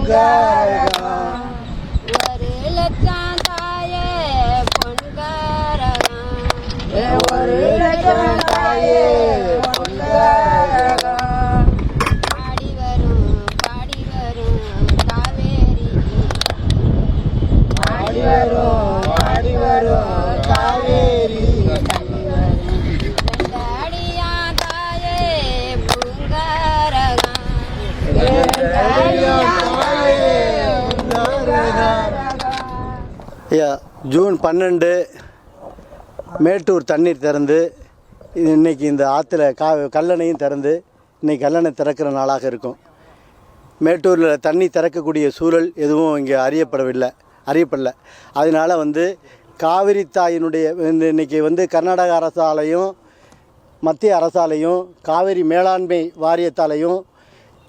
பூங்காரகம். ஒரு லட்சம் தாயே பொன்காரகம். ஒரு லட்சம் தாயே பொன்காரகம். பாடி வரும் காவேரி. பாடி வரும் காவேரி. அடியா தாயே பூங்காரகம். ஜூன் 12 மேட்டூர் தண்ணீர் திறந்து இன்றைக்கி இந்த ஆற்றுல கல்லணையும் திறந்து இன்றைக்கி கல்லணை திறக்கிற நாளாக இருக்கும். மேட்டூரில் தண்ணி திறக்கக்கூடிய சூழல் எதுவும் இங்கே அறியப்படலை. அதனால் காவிரி தாயினுடைய இன்றைக்கி கர்நாடக அரசாலையும் மத்திய அரசாலையும் காவிரி மேலாண்மை வாரியத்தாலையும்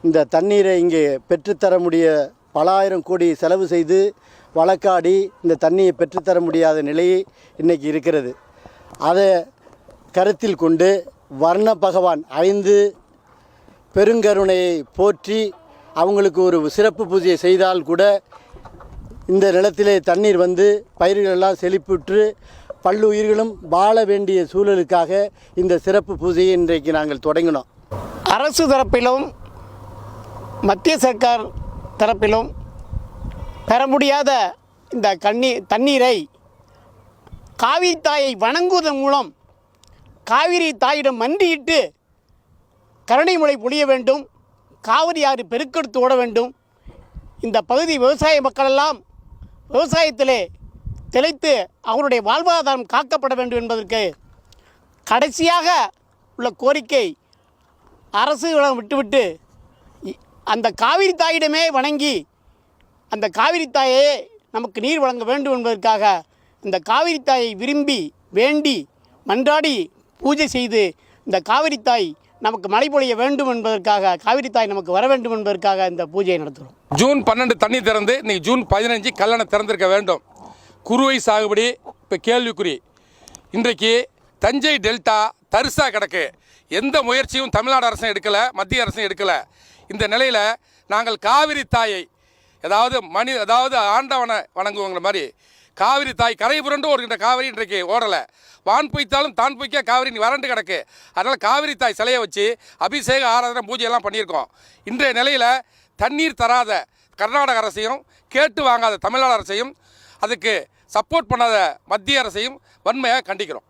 இந்த தண்ணீரை இங்கே பெற்றுத்தர முடிய பல ஆயிரம் கோடி செலவு செய்து வழக்காடி இந்த தண்ணியை பெற்றுத்தர முடியாத நிலையை இன்றைக்கி இருக்கிறது. அதை கருத்தில் கொண்டு வர்ண பகவான் 5 பெருங்கருணையை போற்றி அவங்களுக்கு ஒரு சிறப்பு பூஜையை செய்தால் கூட இந்த நிலத்திலே தண்ணீர் பயிர்களெல்லாம் செழிப்புற்று பல்லுயிர்களும் வாழ வேண்டிய சூழலுக்காக இந்த சிறப்பு பூஜையை இன்றைக்கு நாங்கள் தொடங்கினோம். அரசு தரப்பிலும் மத்திய சர்க்கார் தரப்பிலும் பெற முடியாத இந்த தண்ணீரை காவிரி தாயை வணங்குவதன் மூலம் காவிரி தாயிடம் மண்டியிட்டு கருணை மழை பொழிய வேண்டும், காவிரி ஆறு பெருக்கெடுத்து ஓட வேண்டும். இந்த பகுதி விவசாய மக்களெல்லாம் விவசாயத்திலே திளைத்து அவருடைய வாழ்வாதாரம் காக்கப்பட வேண்டும் என்பதற்கு கடைசியாக உள்ள கோரிக்கை அரசுகளிடம் விட்டுவிட்டு அந்த காவிரி தாயிடமே வணங்கி அந்த காவிரி தாயே நமக்கு நீர் வழங்க வேண்டும் என்பதற்காக இந்த காவிரி தாயை விரும்பி வேண்டி மன்றாடி பூஜை செய்து இந்த காவிரி தாய் நமக்கு மழை பொழிய வேண்டும் என்பதற்காக காவிரி தாய் நமக்கு வர வேண்டும் என்பதற்காக இந்த பூஜையை நடத்துகிறோம். ஜூன் 12 தண்ணி திறந்து இன்றைக்கி ஜூன் 15 கல்லணை திறந்திருக்க வேண்டும். குறுவை சாகுபடி இப்போ கேள்விக்குறி. இன்றைக்கு தஞ்சை டெல்டா தரிசாக கிடக்கு. எந்த முயற்சியும் தமிழ்நாடு அரசும் எடுக்கலை, மத்திய அரசும் எடுக்கலை. இந்த நிலையில் நாங்கள் காவிரி தாயை அதாவது ஆண்டவனை வணங்குவங்கிற மாதிரி காவிரி தாய் கரை புரண்டு ஓடுகின்ற காவிரி இன்றைக்கு ஓடலை. வான் பொய்த்தாலும் தான் பொய்க்க காவிரி வறண்டு கிடக்கு. அதனால் காவிரி தாய் சிலையை வச்சு அபிஷேக ஆராதனை பூஜையெல்லாம் பண்ணியிருக்கோம். இன்றைய நிலையில் தண்ணீர் தராத கர்நாடக அரசையும் கேட்டு வாங்காத தமிழ்நாடு அரசையும் அதுக்கு சப்போர்ட் பண்ணாத மத்திய அரசையும் வன்மையாக கண்டிக்கிறோம்.